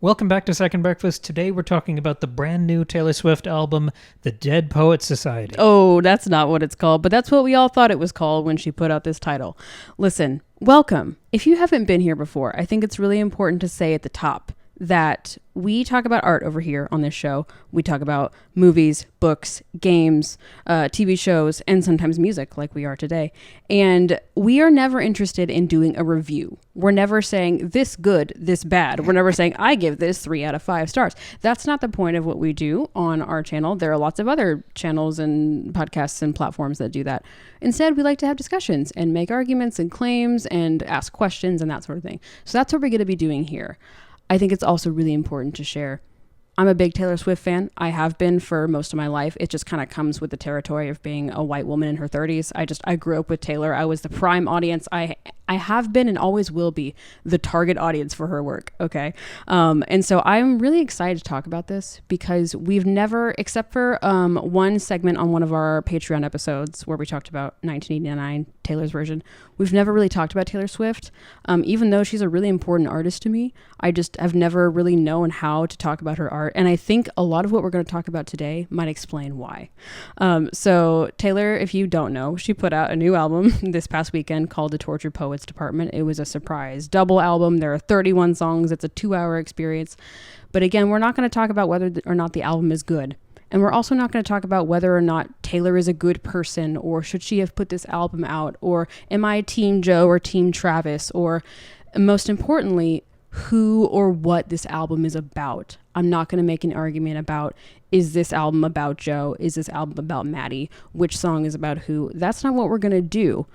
Welcome back to Second Breakfast. Today we're talking about the brand new Taylor Swift album, The Dead Poets Society. Oh, that's not what it's called, but that's what we all thought it was called when she put out this title. Listen, welcome. If you haven't been here before, I think it's really important to say at the top that we talk about art over here on this show. We talk about movies, books, games, TV shows, and sometimes music like we are today. And we are never interested in doing a review. We're never saying this good, this bad. We're never saying I give this 3 out of 5 stars. That's not the point of what we do on our channel. There are lots of other channels and podcasts and platforms that do that. Instead, we like to have discussions and make arguments and claims and ask questions and that sort of thing. So that's what we're going to be doing here. I think it's also really important to share. I'm a big Taylor Swift fan. I have been for most of my life. It just kind of comes with the territory of being a white woman in her 30s. I grew up with Taylor. I was the prime audience. I have been and always will be the target audience for her work. Okay. And so I'm really excited to talk about this because we've never, except for one segment on one of our Patreon episodes where we talked about 1989, Taylor's version, we've never really talked about Taylor Swift. Even though she's a really important artist to me, I just have never really known how to talk about her art. And I think a lot of what we're going to talk about today might explain why. So Taylor, if you don't know, she put out a new album this past weekend called The Tortured Poets Department. It was a surprise double album. There are 31 songs. It's a 2-hour experience. But again, we're not going to talk about whether or not the album is good. And we're also not going to talk about whether or not Taylor is a good person, or should she have put this album out, or am I Team Joe or Team Travis, or most importantly, who or what this album is about. I'm not going to make an argument about, is this album about Joe? Is this album about Maddie? Which song is about who? That's not what we're going to do,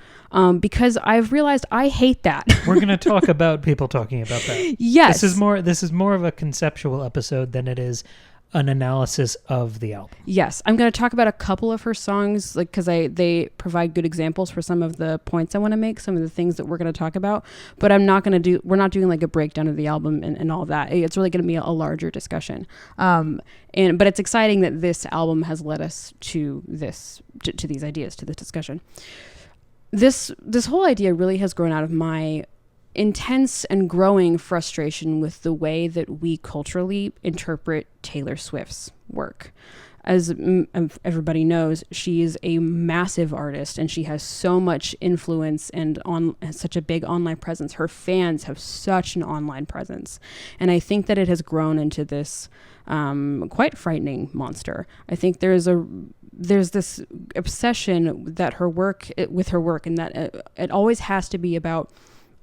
because I've realized I hate that. We're going to talk about people talking about that. Yes. This is more of a conceptual episode than it is an analysis of the album. Yes, I'm going to talk about a couple of her songs, like because they provide good examples for some of the points I want to make, some of the things that we're going to talk about. But we're not doing like a breakdown of the album and all of that. It's really going to be a larger discussion. But it's exciting that this album has led us to these ideas, to this discussion. This whole idea really has grown out of my intense and growing frustration with the way that we culturally interpret Taylor Swift's work. As everybody knows, she is a massive artist and she has so much influence and has such a big online presence. Her fans have such an online presence. And I think that it has grown into this quite frightening monster. I think there's this obsession that with her work and that it always has to be about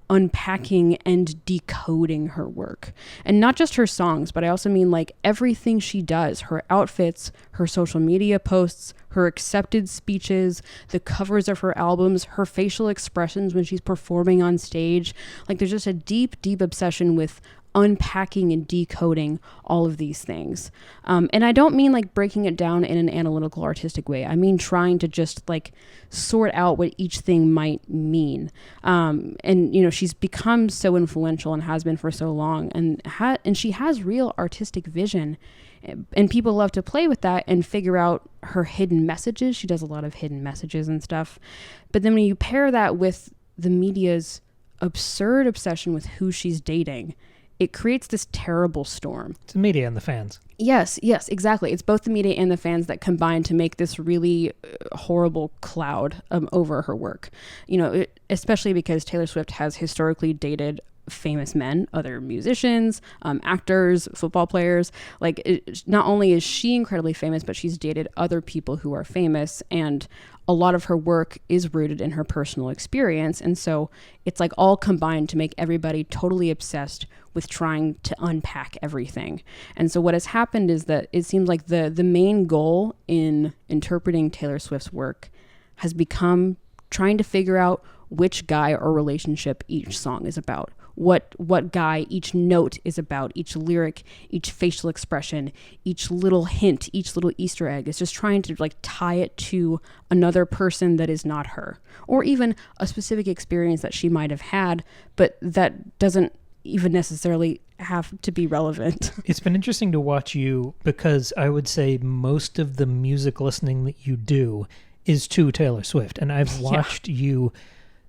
unpacking and decoding her work. And not just her songs, but I also mean like everything she does, her outfits, her social media posts, her accepted speeches, the covers of her albums, her facial expressions when she's performing on stage. Like there's just a deep, deep obsession with unpacking and decoding all of these things. And I don't mean like breaking it down in an analytical, artistic way. I mean trying to just like sort out what each thing might mean. And you know, she's become so influential and has been for so long, and she has real artistic vision. And people love to play with that and figure out her hidden messages. She does a lot of hidden messages and stuff. But then when you pair that with the media's absurd obsession with who she's dating, it creates this terrible storm. It's the media and the fans. Yes, exactly. It's both the media and the fans that combine to make this really horrible cloud over her work. You know, especially because Taylor Swift has historically dated famous men, other musicians, actors, football players. Like, not only is she incredibly famous, but she's dated other people who are famous, and a lot of her work is rooted in her personal experience. And so it's like all combined to make everybody totally obsessed with trying to unpack everything. And so what has happened is that it seems like the main goal in interpreting Taylor Swift's work has become trying to figure out which guy or relationship each song is about. What guy each note is about, each lyric, each facial expression, each little hint, each little Easter egg is just trying to like tie it to another person that is not her, or even a specific experience that she might have had, but that doesn't even necessarily have to be relevant. It's been interesting to watch you, because I would say most of the music listening that you do is to Taylor Swift, and I've watched you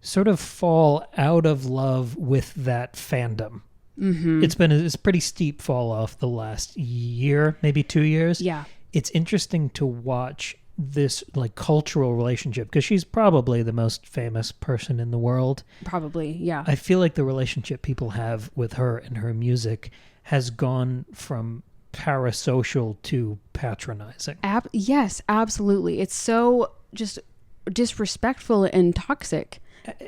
sort of fall out of love with that fandom. It's been a pretty steep fall off the last year, maybe 2 years. Yeah. It's interesting to watch this like cultural relationship because she's probably the most famous person in the world. Probably, yeah. I feel like the relationship people have with her and her music has gone from parasocial to patronizing. Yes, absolutely. It's so just disrespectful and toxic.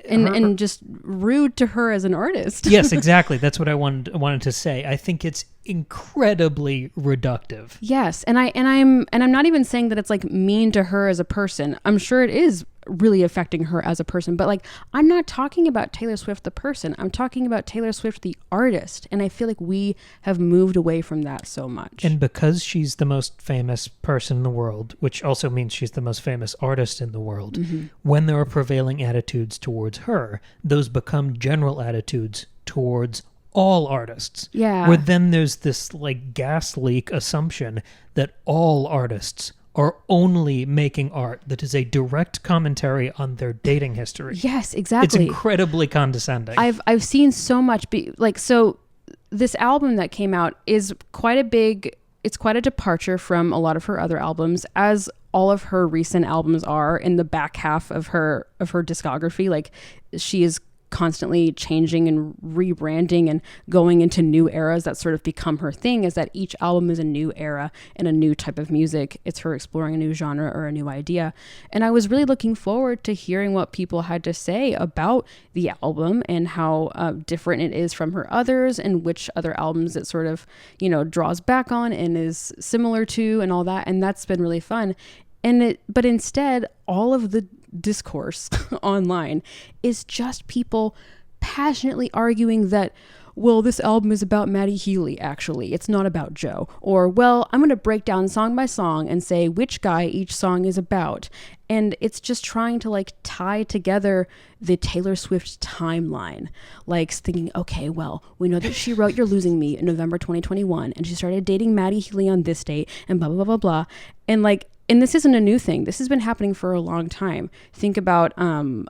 And just rude to her as an artist. Yes, exactly. That's what I wanted to say. I think it's incredibly reductive. Yes, and I'm not even saying that it's like mean to her as a person. I'm sure it is really affecting her as a person, but like I'm not talking about Taylor Swift the person. I'm talking about Taylor Swift the artist, and I feel like we have moved away from that so much. And because she's the most famous person in the world, which also means she's the most famous artist in the world, when there are prevailing attitudes towards her, those become general attitudes towards all artists. Yeah. Where then there's this like gas leak assumption that all artists are only making art that is a direct commentary on their dating history. Yes, exactly. It's incredibly condescending. I've seen so much so this album that came out is quite a departure from a lot of her other albums, as all of her recent albums are in the back half of her discography. Like she is constantly changing and rebranding and going into new eras. That sort of become her thing, is that each album is a new era and a new type of music. It's her exploring a new genre or a new idea. And I was really looking forward to hearing what people had to say about the album and how different it is from her others, and which other albums it sort of, draws back on and is similar to, and all that. And that's been really fun. But instead, all of the discourse online is just people passionately arguing that, well, this album is about Maddie Healy, actually. It's not about Joe. Or, well, I'm going to break down song by song and say which guy each song is about. And it's just trying to like tie together the Taylor Swift timeline. Like thinking, okay, well, we know that she wrote You're Losing Me in November 2021, and she started dating Maddie Healy on this date, and blah, blah, blah, blah, blah. And this isn't a new thing. This has been happening for a long time. Think about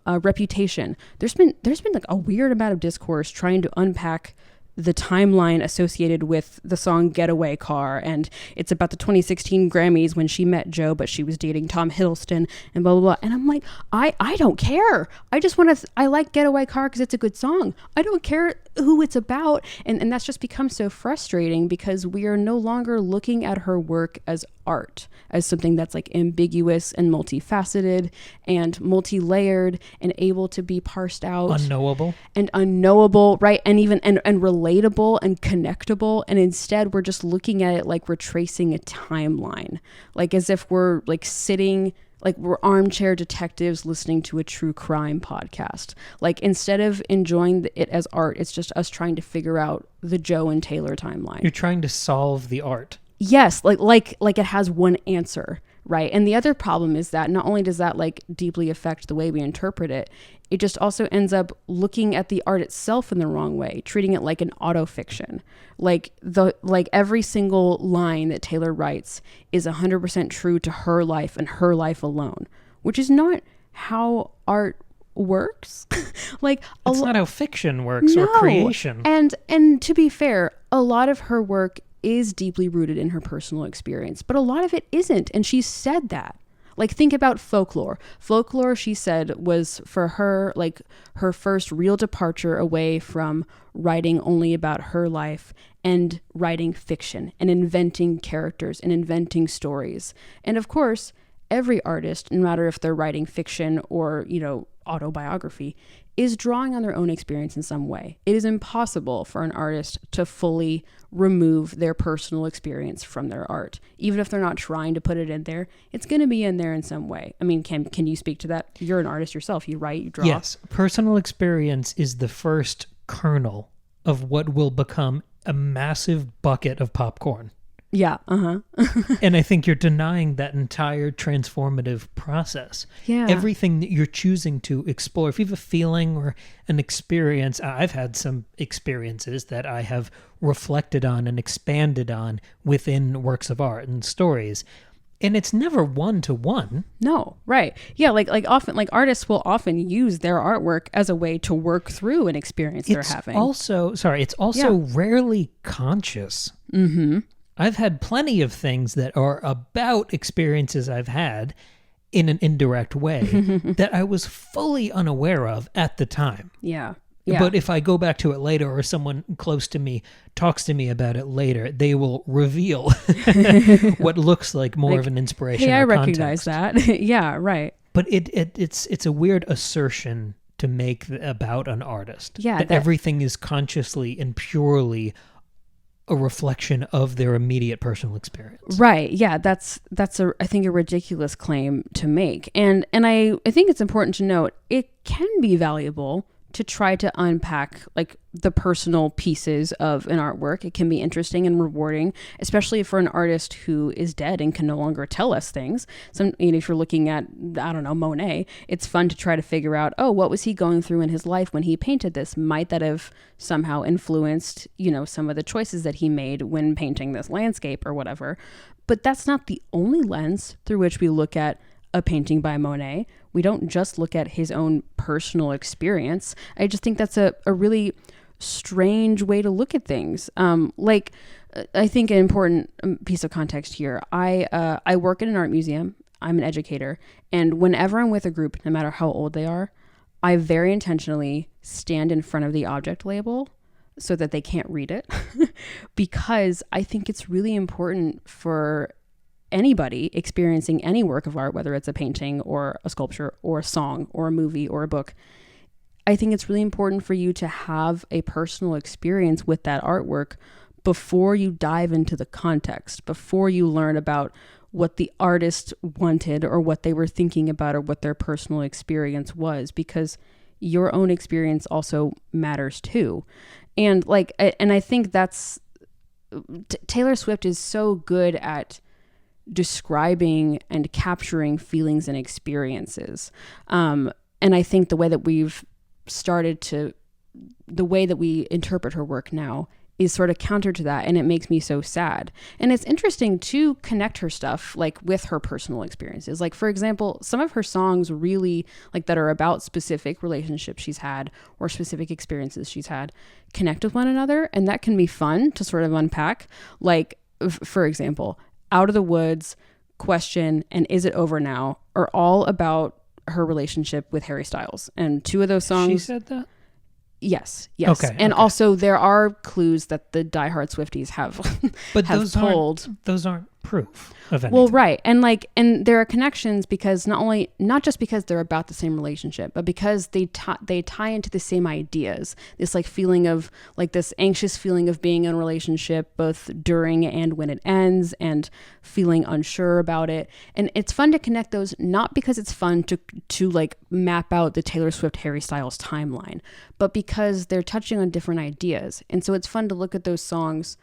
Reputation. There's been like a weird amount of discourse trying to unpack the timeline associated with the song Getaway Car, and it's about the 2016 Grammys when she met Joe, but she was dating Tom Hiddleston, and blah, blah, blah. And I'm like, I don't care. I like Getaway Car because it's a good song. I don't care who it's about. And that's just become so frustrating because we are no longer looking at her work as art, as something that's like ambiguous and multifaceted and multi-layered and able to be parsed out. Unknowable, right? And even and relatable and connectable. And instead we're just looking at it like we're tracing a timeline, like as if we're like sitting, like we're armchair detectives listening to a true crime podcast. Like instead of enjoying it as art, it's just us trying to figure out the Joe and Taylor timeline. You're trying to solve the art. Yes, like it has one answer, right? And the other problem is that not only does that like deeply affect the way we interpret it, it just also ends up looking at the art itself in the wrong way, treating it like an autofiction. Like every single line that Taylor writes is 100% true to her life and her life alone, which is not how art works. Like it's not how fiction works or creation. And to be fair, a lot of her work is deeply rooted in her personal experience, but a lot of it isn't. And she said that. Like think about Folklore. Folklore, she said, was for her like her first real departure away from writing only about her life and writing fiction and inventing characters and inventing stories. And of course, every artist, no matter if they're writing fiction or, autobiography, is drawing on their own experience in some way. It is impossible for an artist to fully remove their personal experience from their art. Even if they're not trying to put it in there, it's going to be in there in some way. I mean, can you speak to that? You're an artist yourself. You write, you draw. Yes. Personal experience is the first kernel of what will become a massive bucket of popcorn. Yeah. And I think you're denying that entire transformative process. Yeah. Everything that you're choosing to explore. If you have a feeling or an experience, I've had some experiences that I have reflected on and expanded on within works of art and stories. And it's never one-to-one. No, right. Yeah, like often, like artists will often use their artwork as a way to work through an experience they're having. It's also rarely conscious. Mm-hmm. I've had plenty of things that are about experiences I've had in an indirect way that I was fully unaware of at the time. Yeah. Yeah. But if I go back to it later, or someone close to me talks to me about it later, they will reveal what looks like more of an inspiration. Hey, I or recognize context. that. Yeah, right. But it's a weird assertion to make about an artist. Yeah, that everything is consciously and purely a reflection of their immediate personal experience. Right. Yeah, that's I think a ridiculous claim to make. And I think it's important to note it can be valuable to try to unpack like the personal pieces of an artwork. It can be interesting and rewarding, especially for an artist who is dead and can no longer tell us things. If you're looking at, I don't know, Monet, it's fun to try to figure out, oh, what was he going through in his life when he painted this? Might that have somehow influenced, some of the choices that he made when painting this landscape or whatever? But that's not the only lens through which we look at a painting by Monet. We don't just look at his own personal experience. I just think that's a really strange way to look at things. I think an important piece of context here. I work in an art museum. I'm an educator. And whenever I'm with a group, no matter how old they are, I very intentionally stand in front of the object label so that they can't read it because I think it's really important for anybody experiencing any work of art, whether it's a painting or a sculpture or a song or a movie or a book. I think it's really important for you to have a personal experience with that artwork before you dive into the context, before you learn about what the artist wanted or what they were thinking about or what their personal experience was, because your own experience also matters too. And I think that's Taylor Swift is so good at describing and capturing feelings and experiences. And I think the way that we interpret her work now is sort of counter to that, and it makes me so sad. And it's interesting to connect her stuff like with her personal experiences. Like, for example, some of her songs really that are about specific relationships she's had or specific experiences she's had connect with one another, and that can be fun to sort of unpack. Like, for example, Out of the Woods, Question, and Is It Over Now are all about her relationship with Harry Styles. And two of those songs... She said that? Yes. Okay. And also there are clues that the diehard Swifties have but have those aren't proof of anything. Well, right. And there are connections because not just because they're about the same relationship, but because they tie into the same ideas. This feeling of this anxious feeling of being in a relationship both during and when it ends, and feeling unsure about it. And it's fun to connect those, not because it's fun to map out the Taylor Swift Harry Styles timeline, but because they're touching on different ideas. And so it's fun to look at those songs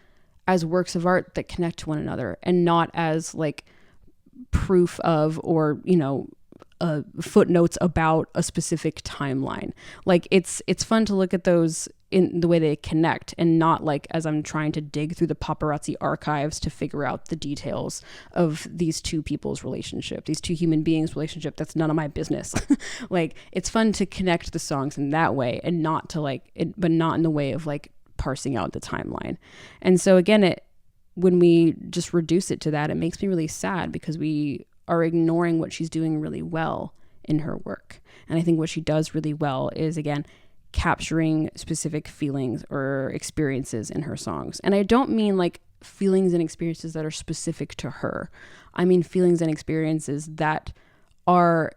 as works of art that connect to one another, and not as proof of or footnotes about a specific timeline. It's fun to look at those in the way they connect, and not as I'm trying to dig through the paparazzi archives to figure out the details of these two people's relationship, these two human beings' relationship. That's none of my business. It's fun to connect the songs in that way, and not to but not in the way of parsing out the timeline. And so again, when we just reduce it to that, it makes me really sad, because we are ignoring what she's doing really well in her work. And I think what she does really well is, again, capturing specific feelings or experiences in her songs. And I don't mean feelings and experiences that are specific to her. I mean feelings and experiences that are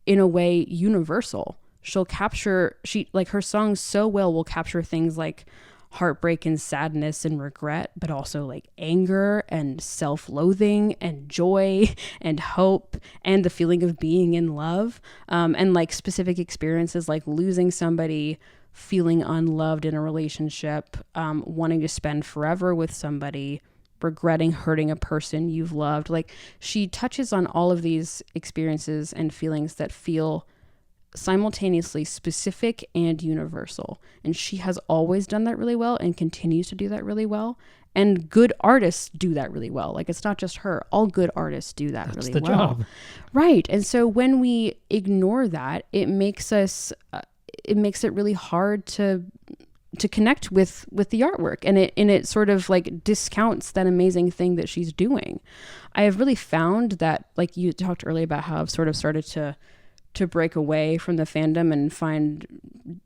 in a way universal. Her songs so well will capture things like heartbreak and sadness and regret, but also anger and self-loathing and joy and hope and the feeling of being in love, and specific experiences like losing somebody, feeling unloved in a relationship, wanting to spend forever with somebody, regretting hurting a person you've loved. She touches on all of these experiences and feelings that feel simultaneously specific and universal. And she has always done that really well and continues to do that really well. And good artists do that really well. Like, it's not just her. All good artists do that really well. That's the job. Right. And so when we ignore that, it makes it really hard to connect with the artwork, and it sort of like discounts that amazing thing that she's doing. I have really found that, like you talked earlier about how I've sort of started to break away from the fandom and find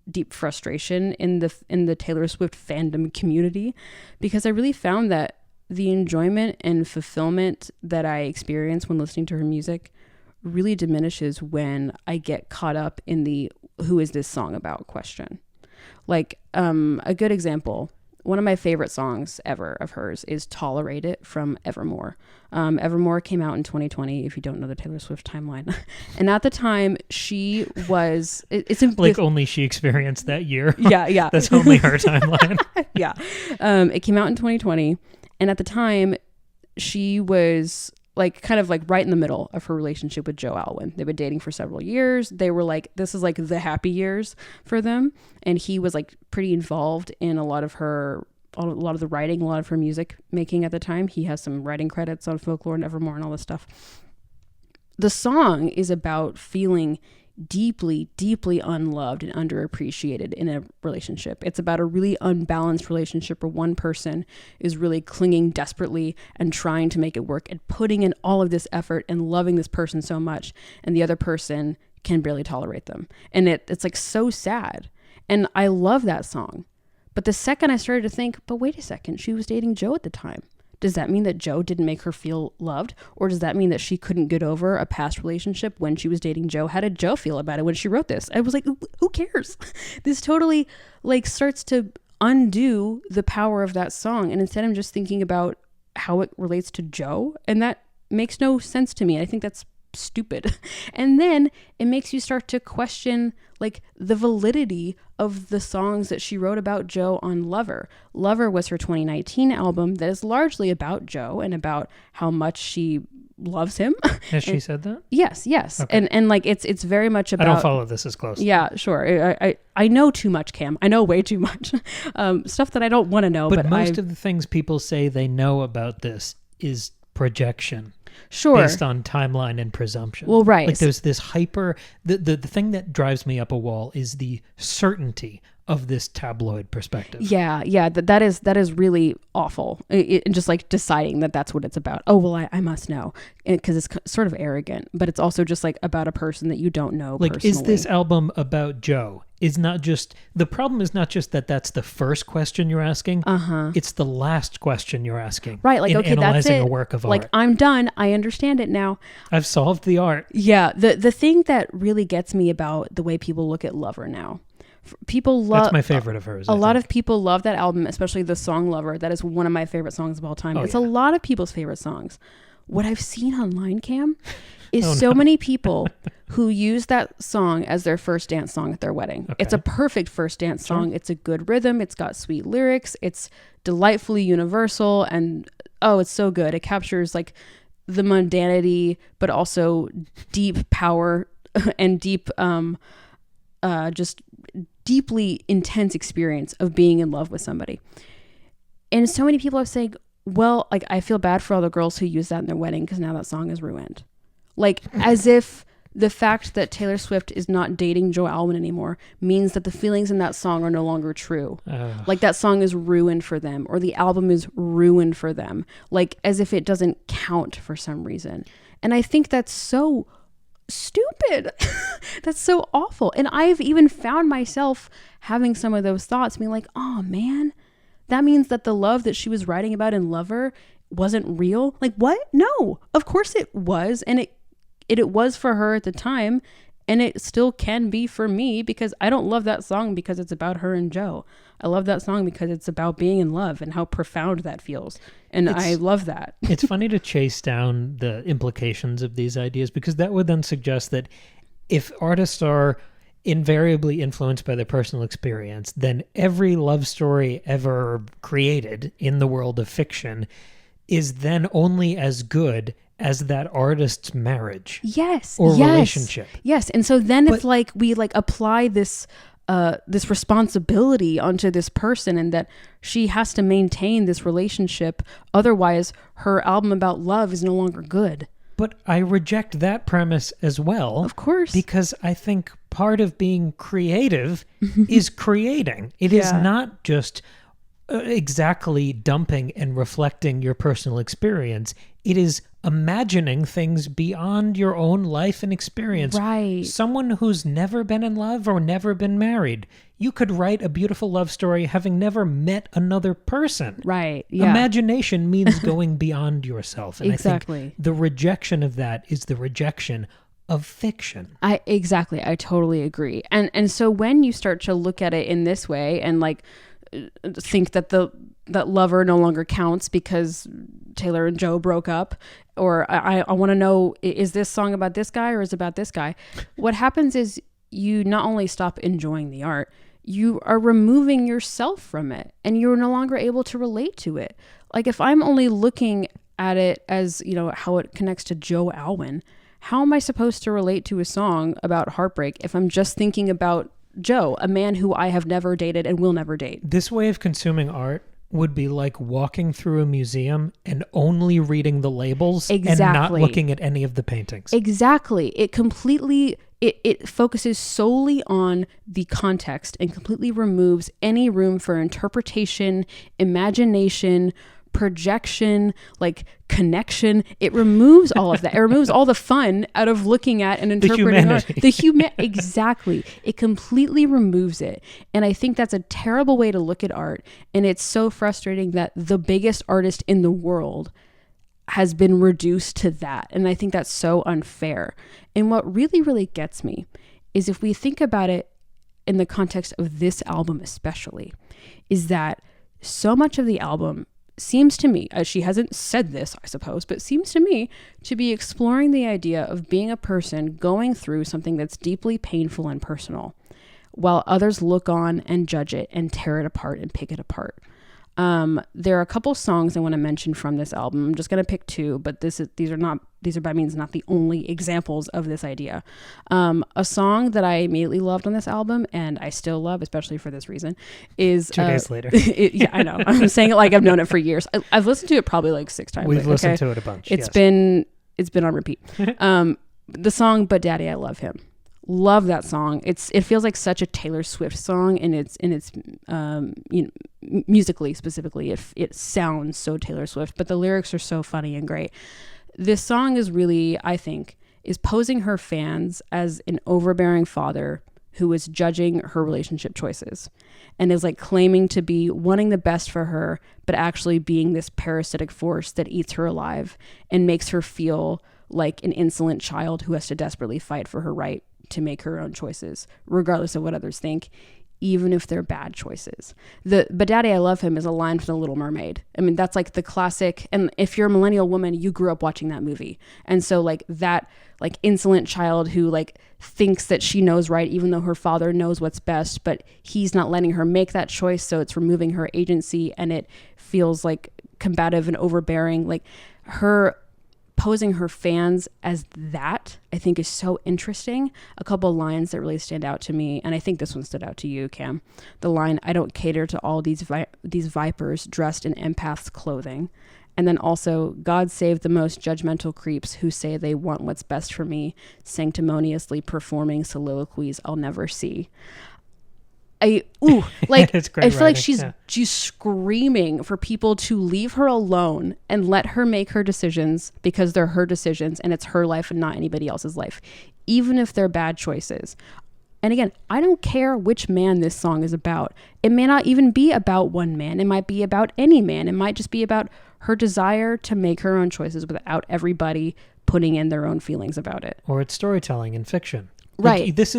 deep frustration in the Taylor Swift fandom community, because I really found that the enjoyment and fulfillment that I experience when listening to her music really diminishes when I get caught up in the "who is this song about?" question. Like, a good example, one of my favorite songs ever of hers is Tolerate It from Evermore. Evermore came out in 2020, if you don't know the Taylor Swift timeline. And at the time, she was... only she experienced that year. Yeah. That's only her timeline. Yeah. It came out in 2020. And at the time, she was... like kind of like right in the middle of her relationship with Joe Alwyn. They've been dating for several years. They were like, this is like the happy years for them. And he was like pretty involved in a lot of the writing, a lot of her music making at the time. He has some writing credits on Folklore and Evermore and all this stuff. The song is about feeling deeply, deeply unloved and underappreciated in a relationship. It's about a really unbalanced relationship where one person is really clinging desperately and trying to make it work and putting in all of this effort and loving this person so much, and the other person can barely tolerate them. And it's like so sad. And I love that song. But the second I started to think, but wait a second, she was dating Joe at the time. Does that mean that Joe didn't make her feel loved? Or does that mean that she couldn't get over a past relationship when she was dating Joe? How did Joe feel about it when she wrote this? I was like, who cares? This totally like starts to undo the power of that song. And instead I'm just thinking about how it relates to Joe. And that makes no sense to me. I think that's stupid. And then it makes you start to question like the validity of the songs that she wrote about Joe on Lover. Lover was her 2019 album that is largely about Joe and about how much she loves him. Has she said that? Yes. Okay. And like it's very much about... I don't follow this as close. Yeah, sure. I know too much, Cam. I know way too much. Stuff that I don't want to know. But most of the things people say they know about this is projection. Sure. Based on timeline and presumption. Well, right. Like there's this the thing that drives me up a wall is the certainty of this tabloid perspective. Yeah. That is really awful. It just like deciding that that's what it's about. Oh, well, I must know, because it's sort of arrogant, but it's also just like about a person that you don't know like, personally. Is this album about Joe? The problem is not just that that's the first question you're asking. It's the last question you're asking. Right. Like, okay, analyzing that's it. A work of like, art. I'm done. I understand it now. I've solved the art. Yeah. The thing that really gets me about the way people look at Lover now, people love... That's my favorite of hers. A lot of people love that album, especially the song Lover. That is one of my favorite songs of all time. It's a lot of people's favorite songs. What I've seen online, Cam, is many people who use that song as their first dance song at their wedding. Okay. It's a perfect first dance song. It's a good rhythm. It's got sweet lyrics. It's delightfully universal. And it's so good. It captures like the mundanity, but also deep power and deep, just deeply intense experience of being in love with somebody. And so many people are saying, well, like, I feel bad for all the girls who use that in their wedding because now that song is ruined. Like, as if the fact that Taylor Swift is not dating Joe Alwyn anymore means that the feelings in that song are no longer true. Like, that song is ruined for them, or the album is ruined for them. Like, as if it doesn't count for some reason. And I think that's so stupid. That's so awful. And I've even found myself having some of those thoughts, being like, oh man, that means that the love that she was writing about in Lover wasn't real. Like, what? No, of course it was. And it was for her at the time, and it still can be for me, because I don't love that song because it's about her and Joe. I love that song because it's about being in love and how profound that feels. And I love that. It's funny to chase down the implications of these ideas, because that would then suggest that if artists are invariably influenced by their personal experience, then every love story ever created in the world of fiction is then only as good as that artist's marriage. Yes. Or relationship. Yes. And so then if like we like apply this this responsibility onto this person, and that she has to maintain this relationship. Otherwise, her album about love is no longer good. But I reject that premise as well. Of course. Because I think part of being creative is creating. It is not just exactly dumping and reflecting your personal experience. It is imagining things beyond your own life and experience. Right. Someone who's never been in love or never been married, you could write a beautiful love story having never met another person. Right. Yeah. Imagination means going beyond yourself. And Exactly. I think the rejection of that is the rejection of fiction. I totally agree. And so when you start to look at it in this way and like think that that lover no longer counts because Taylor and Joe broke up, or I want to know, is this song about this guy or is it about this guy? What happens is you not only stop enjoying the art, you are removing yourself from it, and you're no longer able to relate to it. Like if I'm only looking at it as, you know, how it connects to Joe Alwyn, how am I supposed to relate to a song about heartbreak if I'm just thinking about Joe, a man who I have never dated and will never date? This way of consuming art would be like walking through a museum and only reading the labels and not looking at any of the paintings. Exactly. It completely, it focuses solely on the context and completely removes any room for interpretation, imagination, projection, like connection. It removes all of that. It removes all the fun out of looking at and interpreting art. Exactly. It completely removes it. And I think that's a terrible way to look at art. And it's so frustrating that the biggest artist in the world has been reduced to that. And I think that's so unfair. And what really, really gets me is if we think about it in the context of this album especially, is that so much of the album seems to me, as she hasn't said this, I suppose, but seems to me to be exploring the idea of being a person going through something that's deeply painful and personal, while others look on and judge it and tear it apart and pick it apart. There are a couple songs I want to mention from this album. I'm just going to pick two, but these are by means not the only examples of this idea. A song that I immediately loved on this album, and I still love, especially for this reason, is 2 days later. Yeah, I know. I'm saying it like I've known it for years. I've listened to it probably like 6 times. We've listened to it a bunch. It's been on repeat. The song "But Daddy, I Love Him." Love that song. It feels like such a Taylor Swift song, and it's musically specifically, it sounds so Taylor Swift, but the lyrics are so funny and great. This song is really, I think, is posing her fans as an overbearing father who is judging her relationship choices and is like claiming to be wanting the best for her, but actually being this parasitic force that eats her alive and makes her feel like an insolent child who has to desperately fight for her right to make her own choices, regardless of what others think, even if they're bad choices. But Daddy, I Love Him is a line from The Little Mermaid. I mean, that's like the classic. And if you're a millennial woman, you grew up watching that movie. And so like that, like insolent child who like thinks that she knows right, even though her father knows what's best, but he's not letting her make that choice. So it's removing her agency, and it feels like combative and overbearing. Like her posing her fans as that, I think, is so interesting. A couple of lines that really stand out to me, and I think this one stood out to you, Cam. The line, "I don't cater to all these vipers dressed in empath's clothing." And then also, "God save the most judgmental creeps who say they want what's best for me, sanctimoniously performing soliloquies I'll never see." I feel like she's screaming for people to leave her alone and let her make her decisions, because they're her decisions and it's her life and not anybody else's life, even if they're bad choices. And again, I don't care which man this song is about. It may not even be about one man. It might be about any man. It might just be about her desire to make her own choices without everybody putting in their own feelings about it. Or it's storytelling in fiction. Right. Like, this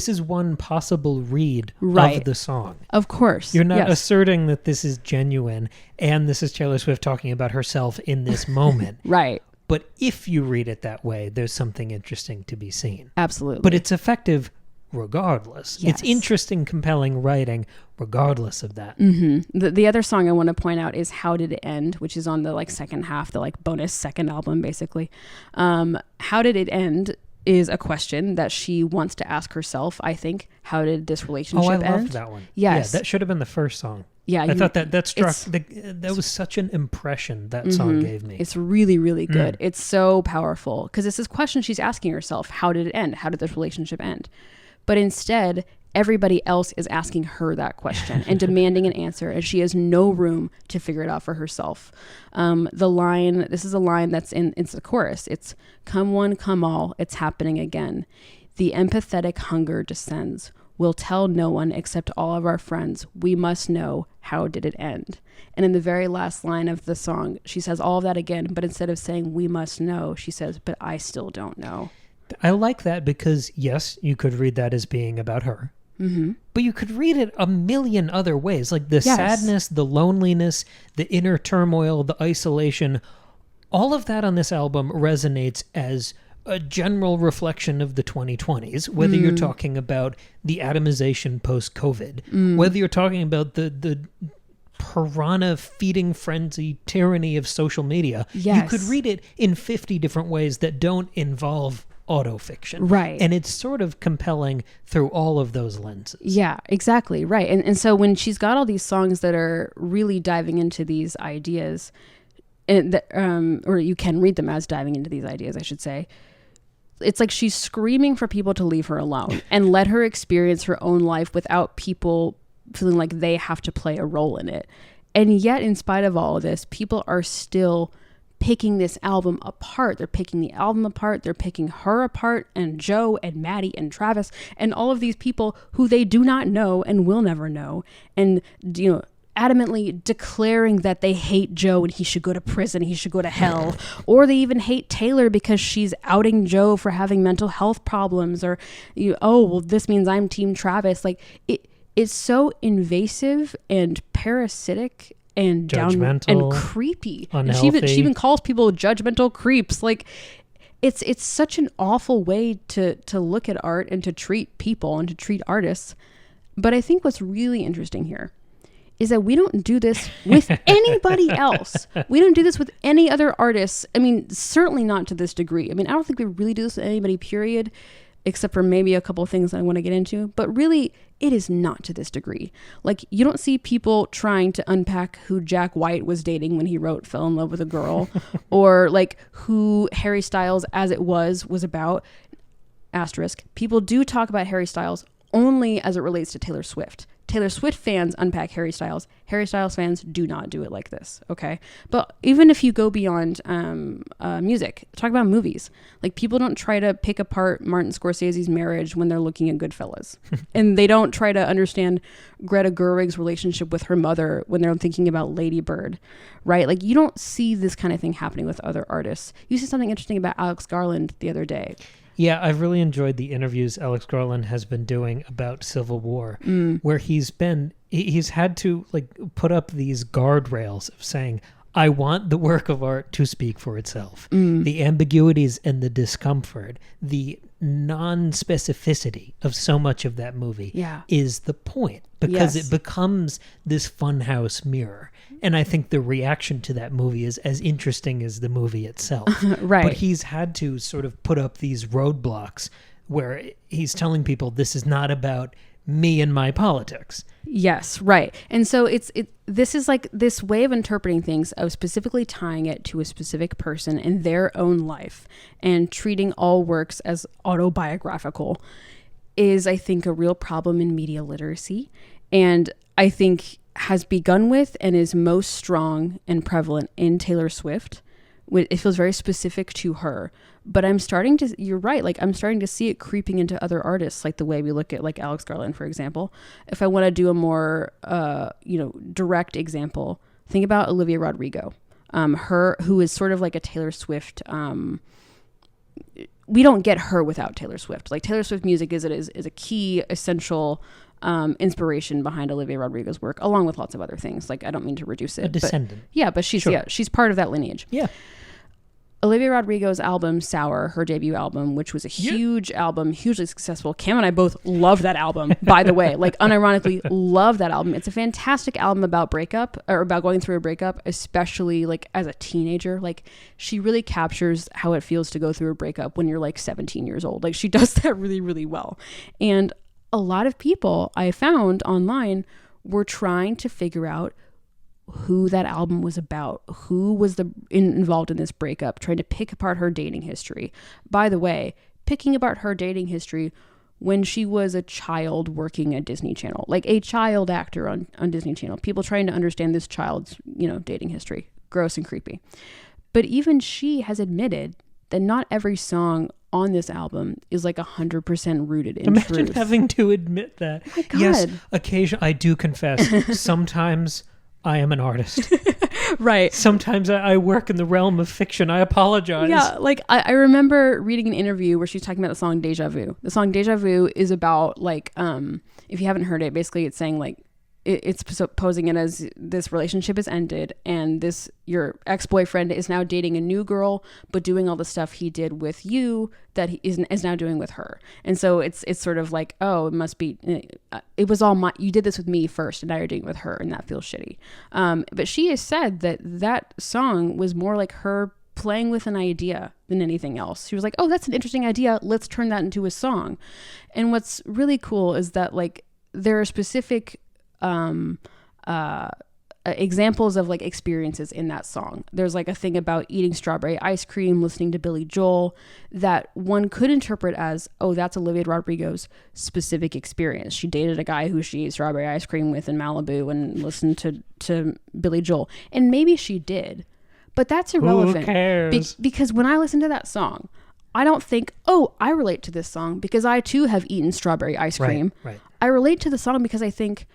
is one possible read of the song. Of course. You're not asserting that this is genuine and this is Taylor Swift talking about herself in this moment. Right. But if you read it that way, there's something interesting to be seen. Absolutely. But it's effective regardless. Yes. It's interesting, compelling writing regardless of that. Mm-hmm. The other song I want to point out is "How Did It End," which is on the like second half, the like bonus second album, basically. "How Did It End" is a question that she wants to ask herself, I think. How did this relationship end? Oh, I loved that one. Yes. Yeah, that should have been the first song. Yeah. I thought that struck, that was such an impression that song gave me. It's really, really good. It's so powerful because it's this question she's asking herself. How did it end? How did this relationship end? But instead, everybody else is asking her that question and demanding an answer, and she has no room to figure it out for herself. This is a line that's it's the chorus. It's come one, come all, it's happening again. The empathetic hunger descends. We'll tell no one except all of our friends. We must know, how did it end? And in the very last line of the song, she says all of that again, but instead of saying we must know, she says, but I still don't know. I like that because, yes, you could read that as being about her. Mm-hmm. But you could read it a million other ways, like the sadness, the loneliness, the inner turmoil, the isolation. All of that on this album resonates as a general reflection of the 2020s, whether you're talking about the atomization post-COVID, whether you're talking about the piranha feeding frenzy tyranny of social media. Yes. You could read it in 50 different ways that don't involve autofiction. Right. And it's sort of compelling through all of those lenses. Yeah, exactly. Right. And so when she's got all these songs that are really diving into these ideas, and that, or you can read them as diving into these ideas, I should say, it's like she's screaming for people to leave her alone and let her experience her own life without people feeling like they have to play a role in it. And yet, in spite of all of this, people are still picking this album apart. They're picking the album apart. They're picking her apart, and Joe and Maddie and Travis and all of these people who they do not know and will never know. And, you know, adamantly declaring that they hate Joe and he should go to prison, he should go to hell. Or they even hate Taylor because she's outing Joe for having mental health problems, or, well, this means I'm Team Travis. Like, it's so invasive and parasitic and judgmental, and creepy. unhealthy. And she even calls people judgmental creeps. Like, it's such an awful way to look at art and to treat people and to treat artists. But I think what's really interesting here is that we don't do this with anybody else. We don't do this with any other artists. I mean, certainly not to this degree. I mean, I don't think we really do this with anybody, period, except for maybe a couple of things I want to get into. But really, it is not to this degree. Like, you don't see people trying to unpack who Jack White was dating when he wrote Fell in Love with a Girl, or like who Harry Styles As It Was about. Asterisk. People do talk about Harry Styles only as it relates to Taylor Swift. Taylor Swift fans unpack Harry Styles. Harry Styles fans do not do it like this, okay? But even if you go beyond music, talk about movies. Like, people don't try to pick apart Martin Scorsese's marriage when they're looking at Goodfellas. And they don't try to understand Greta Gerwig's relationship with her mother when they're thinking about Lady Bird, right? Like, you don't see this kind of thing happening with other artists. You see something interesting about Alex Garland the other day. Yeah, I've really enjoyed the interviews Alex Garland has been doing about Civil War, where he's had to like put up these guardrails of saying, I want the work of art to speak for itself. The ambiguities and the discomfort, the non-specificity of so much of that movie is the point, because it becomes this funhouse mirror. And I think the reaction to that movie is as interesting as the movie itself. Right. But he's had to sort of put up these roadblocks where he's telling people this is not about me and my politics. Yes, right. And so this is like this way of interpreting things, of specifically tying it to a specific person in their own life and treating all works as autobiographical is, I think, a real problem in media literacy. And I think has begun with and is most strong and prevalent in Taylor Swift. It feels very specific to her. But you're right, like I'm starting to see it creeping into other artists, like the way we look at like Alex Garland, for example. If I want to do a more, direct example, think about Olivia Rodrigo, who is sort of like a Taylor Swift. We don't get her without Taylor Swift. Like, Taylor Swift music is a key, essential inspiration behind Olivia Rodrigo's work, along with lots of other things. Like, I don't mean to reduce it. A descendant. But she's part of that lineage. Yeah. Olivia Rodrigo's album Sour, her debut album, which was a huge album, hugely successful. Cam and I both love that album, by the way, like unironically love that album. It's a fantastic album about breakup, or about going through a breakup, especially like as a teenager. Like she really captures how it feels to go through a breakup when you're like 17 years old. Like she does that really, really well. And a lot of people I found online were trying to figure out who that album was about, who was involved in this breakup, trying to pick apart her dating history. By the way, picking apart her dating history when she was a child working at Disney Channel, like a child actor on Disney Channel, people trying to understand this child's, dating history. Gross and creepy. But even she has admitted that not every song on this album is like 100% rooted in truth. Imagine having to admit that. Oh my God. Yes, occasionally, I do confess, sometimes I am an artist. Right. Sometimes I work in the realm of fiction. I apologize. Yeah, like I remember reading an interview where she's talking about the song Deja Vu. The song Deja Vu is about like, if you haven't heard it, basically it's saying like, it's posing it as this relationship has ended and your ex-boyfriend is now dating a new girl, but doing all the stuff he did with you that he is now doing with her. And so it's sort of like, oh, it must be, it was all you did this with me first and now you're doing it with her, and that feels shitty. But she has said that song was more like her playing with an idea than anything else. She was like, oh, that's an interesting idea. Let's turn that into a song. And what's really cool is that like there are specific examples of like experiences in that song. There's like a thing about eating strawberry ice cream, listening to Billy Joel, that one could interpret as, oh, that's Olivia Rodrigo's specific experience. She dated a guy who she ate strawberry ice cream with in Malibu and listened to Billy Joel. And maybe she did, but that's irrelevant. Who cares? Because when I listen to that song, I don't think, oh, I relate to this song because I too have eaten strawberry ice cream. Right. I relate to the song because I think,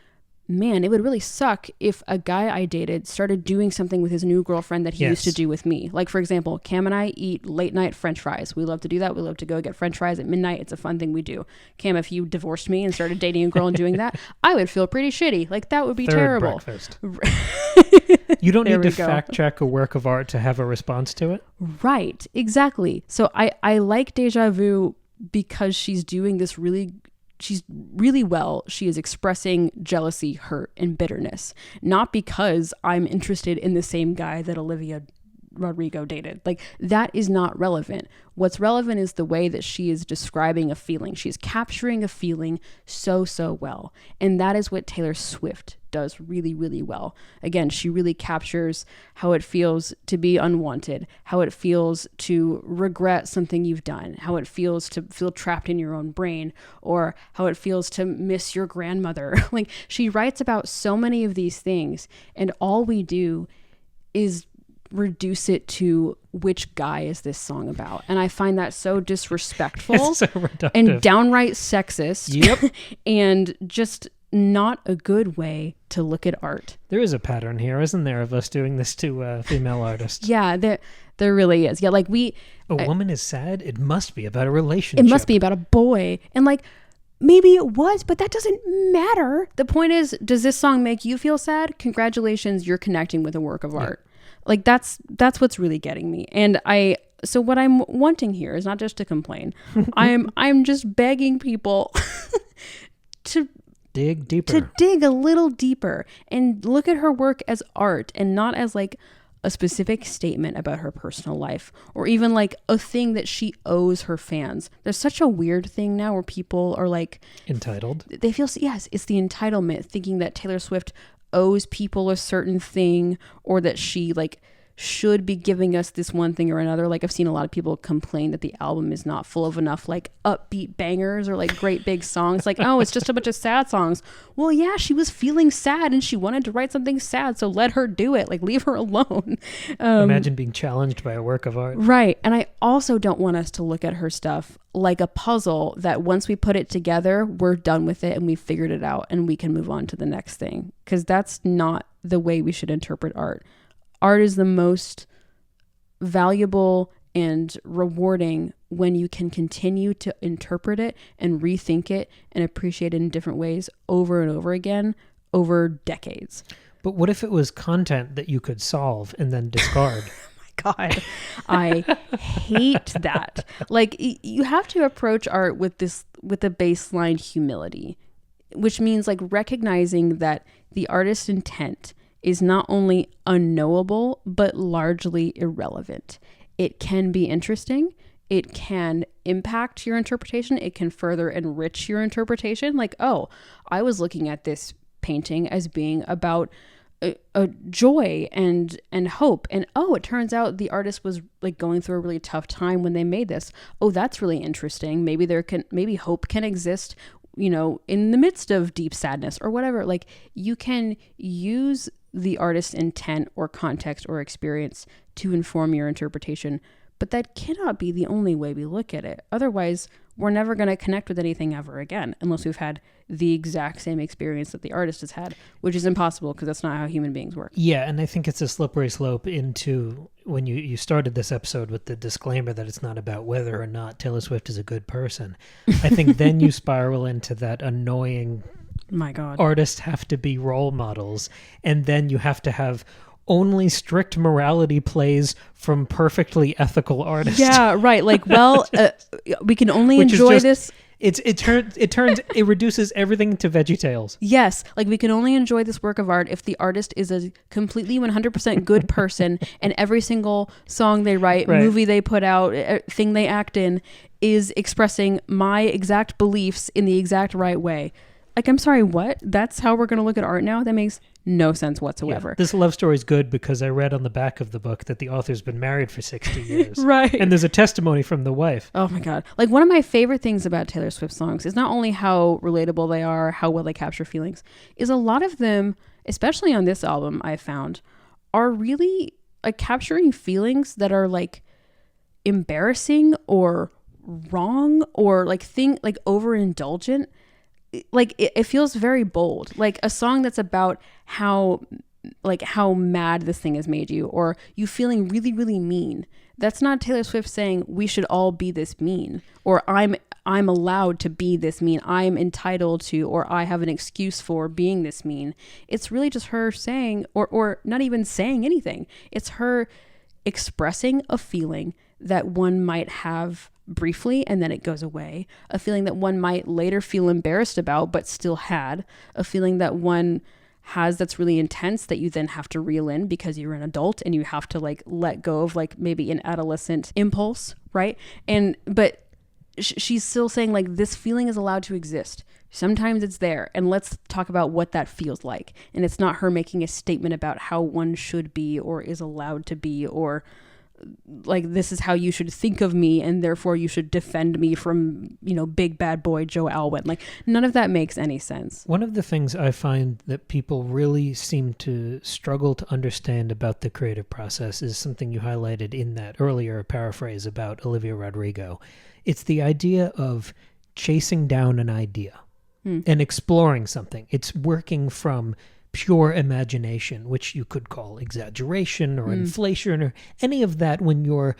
man, it would really suck if a guy I dated started doing something with his new girlfriend that he used to do with me. Like, for example, Cam and I eat late night French fries. We love to do that. We love to go get French fries at midnight. It's a fun thing we do. Cam, if you divorced me and started dating a girl and doing that, I would feel pretty shitty. Like, that would be terrible. Breakfast. You don't need to fact check a work of art to have a response to it. Right. Exactly. So I like Deja Vu because she's doing this she's really well. She is expressing jealousy, hurt, and bitterness. Not because I'm interested in the same guy that Olivia Rodrigo dated. Like, that is not relevant. What's relevant is the way that she is describing a feeling. She's capturing a feeling so well. And that is what Taylor Swift does really, really well. Again, she really captures how it feels to be unwanted, how it feels to regret something you've done, how it feels to feel trapped in your own brain, or how it feels to miss your grandmother. Like, she writes about so many of these things, and all we do is reduce it to which guy is this song about. And I find that so disrespectful so and downright sexist. Yep. And just not a good way to look at art. There is a pattern here, isn't there, of us doing this to female artists? Yeah, there really is. Yeah, like a woman is sad, it must be about a relationship. It must be about a boy. And like, maybe it was, but that doesn't matter. The point is, does this song make you feel sad? Congratulations, you're connecting with a work of art. Like, that's what's really getting me. And so what I'm wanting here is not just to complain. I'm just begging people to dig deeper, to dig a little deeper and look at her work as art and not as like a specific statement about her personal life or even like a thing that she owes her fans. There's such a weird thing now where people are like entitled. They feel, yes, it's the entitlement, thinking that Taylor Swift owes people a certain thing or that she like should be giving us this one thing or another. Like, I've seen a lot of people complain that the album is not full of enough like upbeat bangers or like great big songs. Like, oh, it's just a bunch of sad songs. Well, yeah, she was feeling sad and she wanted to write something sad, so let her do it. Like, leave her alone. Imagine being challenged by a work of art. Right. And I also don't want us to look at her stuff like a puzzle that once we put it together, we're done with it and we figured it out and we can move on to the next thing. Because that's not the way we should interpret art. Art is the most valuable and rewarding when you can continue to interpret it and rethink it and appreciate it in different ways over and over again over decades. But what if it was content that you could solve and then discard? Oh my God, I hate that. Like, you have to approach art with a baseline humility, which means like recognizing that the artist's intent is not only unknowable, but largely irrelevant. It can be interesting. It can impact your interpretation. It can further enrich your interpretation. Like, oh, I was looking at this painting as being about a joy and hope, and oh, it turns out the artist was like going through a really tough time when they made this. Oh, that's really interesting. Maybe hope can exist, in the midst of deep sadness or whatever. Like, you can use the artist's intent or context or experience to inform your interpretation, but that cannot be the only way we look at it. Otherwise, we're never going to connect with anything ever again, unless we've had the exact same experience that the artist has had, which is impossible because that's not how human beings work. Yeah, and I think it's a slippery slope into when you started this episode with the disclaimer that it's not about whether or not Taylor Swift is a good person. I think then you spiral into that annoying, my God, artists have to be role models, and then you have to have only strict morality plays from perfectly ethical artists. Yeah, right. Like, well, we can only enjoy this. It reduces everything to VeggieTales. Yes, like we can only enjoy this work of art if the artist is a completely 100% good person, and every single song they write, movie they put out, thing they act in is expressing my exact beliefs in the exact right way. Like, I'm sorry, what? That's how we're going to look at art now? That makes no sense whatsoever. Yeah, this love story is good because I read on the back of the book that the author's been married for 60 years. Right. And there's a testimony from the wife. Oh my God. Like, one of my favorite things about Taylor Swift songs is not only how relatable they are, how well they capture feelings, is a lot of them, especially on this album, I found, are really like capturing feelings that are like embarrassing or wrong or like overindulgent. Like it feels very bold, like a song that's about how mad this thing has made you, or you feeling really, really mean. That's not Taylor Swift saying we should all be this mean, or I'm allowed to be this mean, I'm entitled to, or I have an excuse for being this mean. It's really just her saying, or not even saying anything. It's her expressing a feeling that one might have briefly and then it goes away, a feeling that one might later feel embarrassed about but still had, a feeling that one has that's really intense that you then have to reel in because you're an adult and you have to like let go of like maybe an adolescent impulse, right? But she's still saying like this feeling is allowed to exist. Sometimes it's there, and let's talk about what that feels like. And it's not her making a statement about how one should be or is allowed to be, or like this is how you should think of me and therefore you should defend me from big bad boy Joe Alwyn. Like, none of that makes any sense. One of the things I find that people really seem to struggle to understand about the creative process is something you highlighted in that earlier paraphrase about Olivia Rodrigo. It's the idea of chasing down an idea and exploring something. It's working from pure imagination, which you could call exaggeration or inflation or any of that, when you're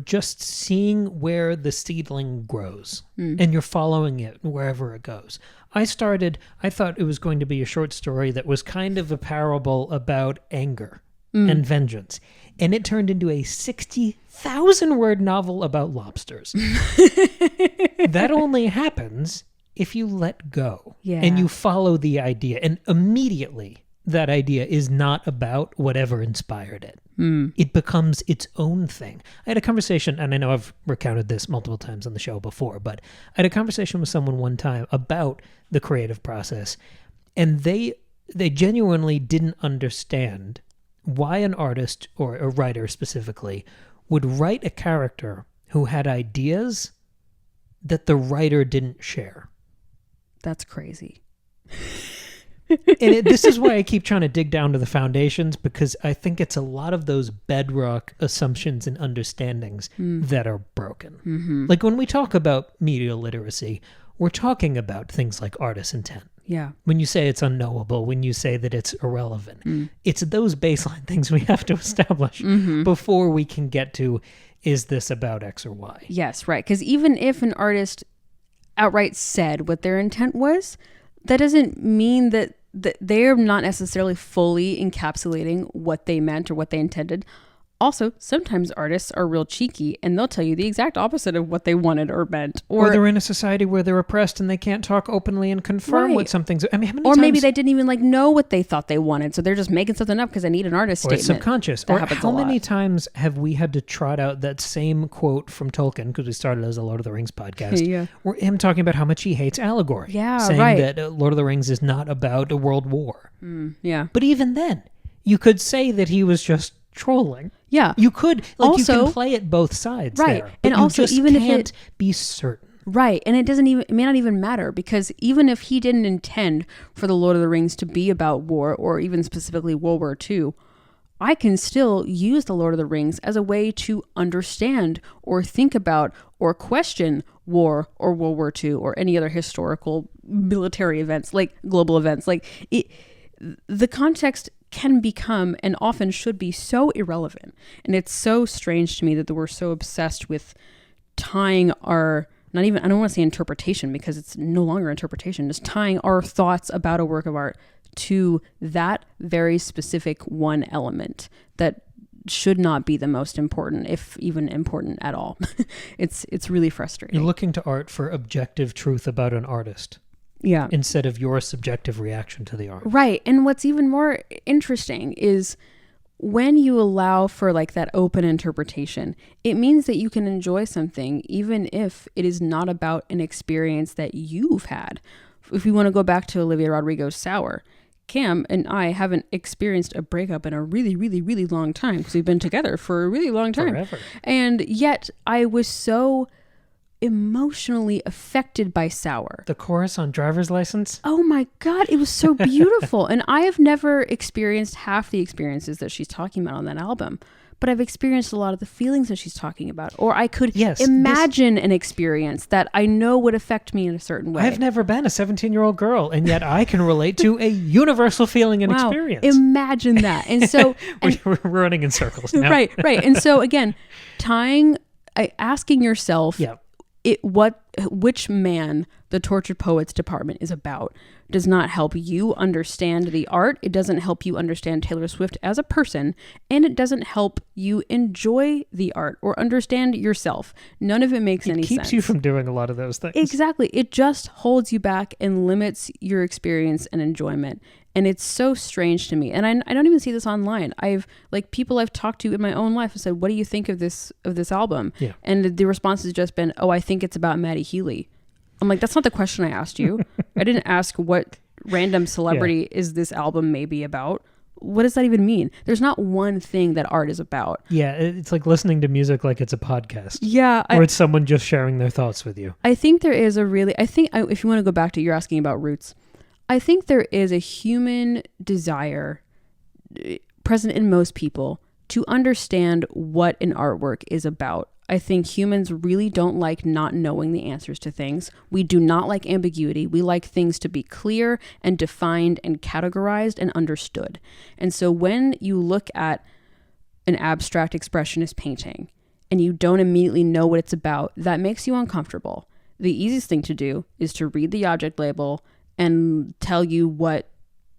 just seeing where the seedling grows and you're following it wherever it goes. I thought it was going to be a short story that was kind of a parable about anger and vengeance, and it turned into a 60,000 word novel about lobsters. That only happens if you let go and you follow the idea, and immediately that idea is not about whatever inspired it. It becomes its own thing. I had a conversation, and I know I've recounted this multiple times on the show before, but I had a conversation with someone one time about the creative process, and they genuinely didn't understand why an artist, or a writer specifically, would write a character who had ideas that the writer didn't share. That's crazy. And this is why I keep trying to dig down to the foundations, because I think it's a lot of those bedrock assumptions and understandings that are broken. Mm-hmm. Like when we talk about media literacy, we're talking about things like artist intent. Yeah. When you say it's unknowable, when you say that it's irrelevant, it's those baseline things we have to establish before we can get to, is this about X or Y? Yes, right. Because even if an artist outright said what their intent was, that doesn't mean that they're not necessarily fully encapsulating what they meant or what they intended. Also, sometimes artists are real cheeky and they'll tell you the exact opposite of what they wanted or meant. Or they're in a society where they're oppressed and they can't talk openly and confirm what something's... I mean, how many or times... maybe they didn't even like know what they thought they wanted, so they're just making something up because they need an artist statement. Or it's subconscious. That or happens how a lot. many times have we had to trot out that same quote from Tolkien, because we started as a Lord of the Rings podcast, Yeah. or him talking about how much he hates allegory. Yeah, saying right. that Lord of the Rings is not about a world war. Yeah. But even then, you could say that he was just trolling. Yeah. You could, like, Also, you can play it both sides right. there. And but also, you just even if can't be certain. Right. And it may not even matter, because even if he didn't intend for the Lord of the Rings to be about war, or even specifically World War II, I can still use the Lord of the Rings as a way to understand or think about or question war or World War II or any other historical military events, like global events. Like the context can become, and often should be, so irrelevant. And it's so strange to me that we're so obsessed with tying our, not even, I don't want to say interpretation, because it's no longer interpretation, just tying our thoughts about a work of art to that very specific one element that should not be the most important, if even important at all. It's really frustrating. You're looking to art for objective truth about an artist. Yeah. Instead of your subjective reaction to the art. Right. And what's even more interesting is when you allow for like that open interpretation, it means that you can enjoy something even if it is not about an experience that you've had. If we want to go back to Olivia Rodrigo's Sour, Cam and I haven't experienced a breakup in a really, really, really long time, because we've been together for a really long time. Forever. And yet I was so emotionally affected by Sour. The chorus on Driver's License? Oh my God, it was so beautiful. And I have never experienced half the experiences that she's talking about on that album, but I've experienced a lot of the feelings that she's talking about. Or I could imagine an experience that I know would affect me in a certain way. I've never been a 17-year-old girl, and yet I can relate to a universal feeling and experience. Imagine that. And so... we're running in circles now. Right. And so again, asking yourself... Yeah. Which man the Tortured Poets department is about does not help you understand the art. It doesn't help you understand Taylor Swift as a person, and it doesn't help you enjoy the art or understand yourself. None of it makes any sense. It keeps you from doing a lot of those things. Exactly. It just holds you back and limits your experience and enjoyment. And it's so strange to me. And I don't even see this online. People I've talked to in my own life have said, what do you think of this album? Yeah. And the response has just been, oh, I think it's about Maddie Healy. I'm like, that's not the question I asked you. I didn't ask what random celebrity is this album maybe about. What does that even mean? There's not one thing that art is about. Yeah, it's like listening to music like it's a podcast. Yeah. Or it's someone just sharing their thoughts with you. I think there is if you want to go back to, you're asking about roots, I think there is a human desire present in most people to understand what an artwork is about. I think humans really don't like not knowing the answers to things. We do not like ambiguity. We like things to be clear and defined and categorized and understood. And so when you look at an abstract expressionist painting and you don't immediately know what it's about, that makes you uncomfortable. The easiest thing to do is to read the object label and tell you what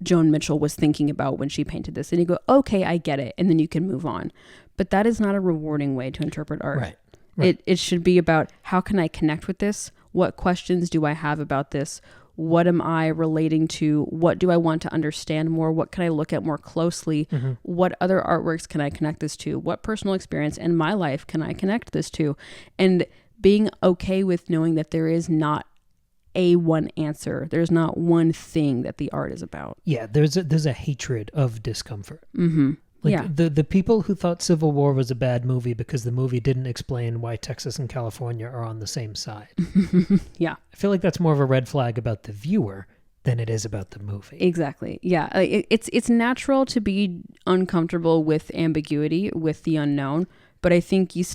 Joan Mitchell was thinking about when she painted this. And you go, okay, I get it. And then you can move on. But that is not a rewarding way to interpret art. Right. It should be about, how can I connect with this? What questions do I have about this? What am I relating to? What do I want to understand more? What can I look at more closely? Mm-hmm. What other artworks can I connect this to? What personal experience in my life can I connect this to? And being okay with knowing that there is not a one answer. There's not one thing that the art is about. Yeah, there's a hatred of discomfort. Mm-hmm. Like the people who thought Civil War was a bad movie because the movie didn't explain why Texas and California are on the same side. Yeah. I feel like that's more of a red flag about the viewer than it is about the movie. Exactly. Yeah. It's natural to be uncomfortable with ambiguity, with the unknown. But I think you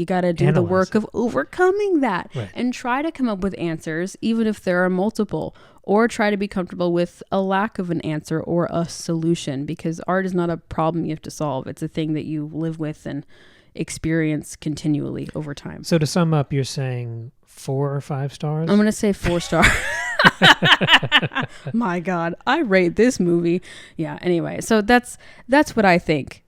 got to do the work of overcoming that and try to come up with answers, even if there are multiple, or try to be comfortable with a lack of an answer or a solution, because art is not a problem you have to solve. It's a thing that you live with and experience continually over time. So to sum up, you're saying 4 or 5 stars? I'm going to say 4 stars. My God, I rate this movie. Yeah. Anyway, so that's what I think.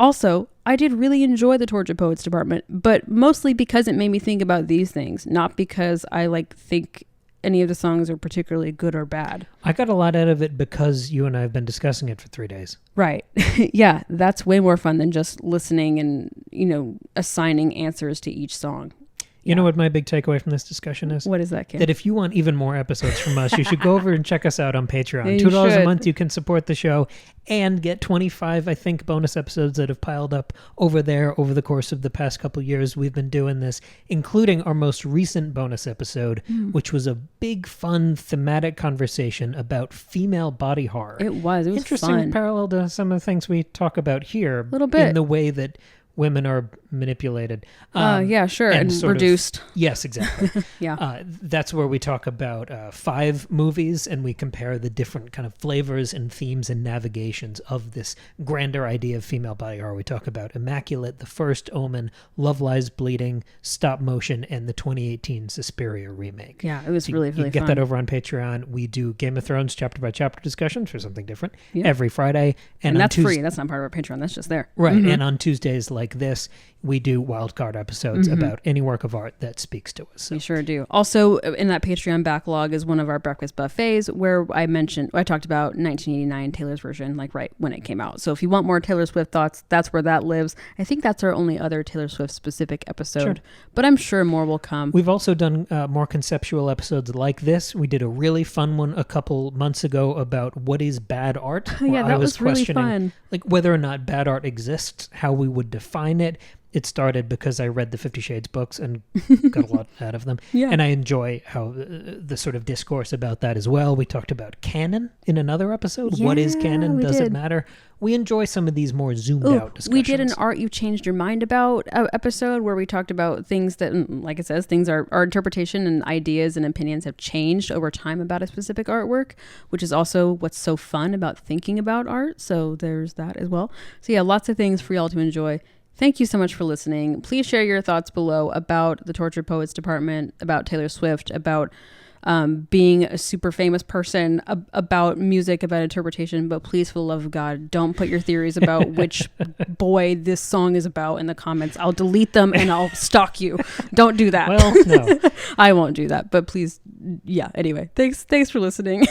Also, I did really enjoy the Tortured Poets department, but mostly because it made me think about these things, not because I think any of the songs are particularly good or bad. I got a lot out of it because you and I have been discussing it for 3 days. Right. Yeah, that's way more fun than just listening and, assigning answers to each song. You know what my big takeaway from this discussion is? What is that, Kim? That if you want even more episodes from us, you should go over and check us out on Patreon. You $2 should. a month, you can support the show and get 25, I think, bonus episodes that have piled up over there over the course of the past couple years. We've been doing this, including our most recent bonus episode, which was a big, fun, thematic conversation about female body horror. It was Interesting fun. parallel to some of the things we talk about here. Little bit. In the way that women are manipulated. Yeah, sure. And sort of- reduced. yes, exactly. Yeah. That's where we talk about 5 movies and we compare the different kind of flavors and themes and navigations of this grander idea of female body horror. We talk about Immaculate, The First Omen, Love Lies Bleeding, Stop Motion, and the 2018 Suspiria remake. Yeah, it was So really, you really can get fun. that over on Patreon. We do Game of Thrones chapter by chapter discussions for something different Yeah. every Friday. And on that's Tues- free. That's not part of our Patreon. That's just there. Right. Mhm. And on Tuesdays like this, we do wildcard episodes about any work of art that speaks to us. So. We sure do. Also, in that Patreon backlog is one of our breakfast buffets where I talked about 1989 Taylor's version, like right when it came out. So if you want more Taylor Swift thoughts, that's where that lives. I think that's our only other Taylor Swift specific episode, Sure. but I'm sure more will come. We've also done more conceptual episodes like this. We did a really fun one a couple months ago about what is bad art. Yeah, where that I was was really questioning fun. like whether or not bad art exists, how we would define it. It started because I read the 50 Shades books and got a lot out of them. Yeah. And I enjoy how the sort of discourse about that as well. We talked about canon in another episode. What is Yeah, canon? we Does it did. matter? We enjoy some of these more zoomed Ooh, out discussions. we did an art you changed your mind about episode where we talked about things that, like it says, things are our interpretation and ideas and opinions have changed over time about a specific artwork, which is also what's so fun about thinking about art. So there's that as well. So yeah, lots of things for y'all to enjoy. Thank you so much for listening. Please share your thoughts below about the Tortured Poets department, about Taylor Swift, about being a super famous person, about music, about interpretation. But please, for the love of God, don't put your theories about which boy this song is about in the comments. I'll delete them and I'll stalk you. Don't do that. Well, no. I won't do that. But please, yeah. Anyway, thanks for listening.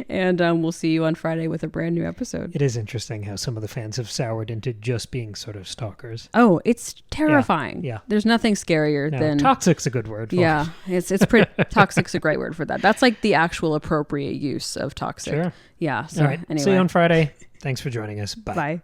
And we'll see you on Friday with a brand new episode. It is interesting how some of the fans have soured into just being sort of stalkers. Oh, it's terrifying. Yeah. There's nothing scarier No, than toxic's a good word. For yeah, it's pretty toxic's a great word for that. That's like the actual appropriate use of toxic. Sure. Yeah. So All right. anyway. See you on Friday. Thanks for joining us. Bye. Bye.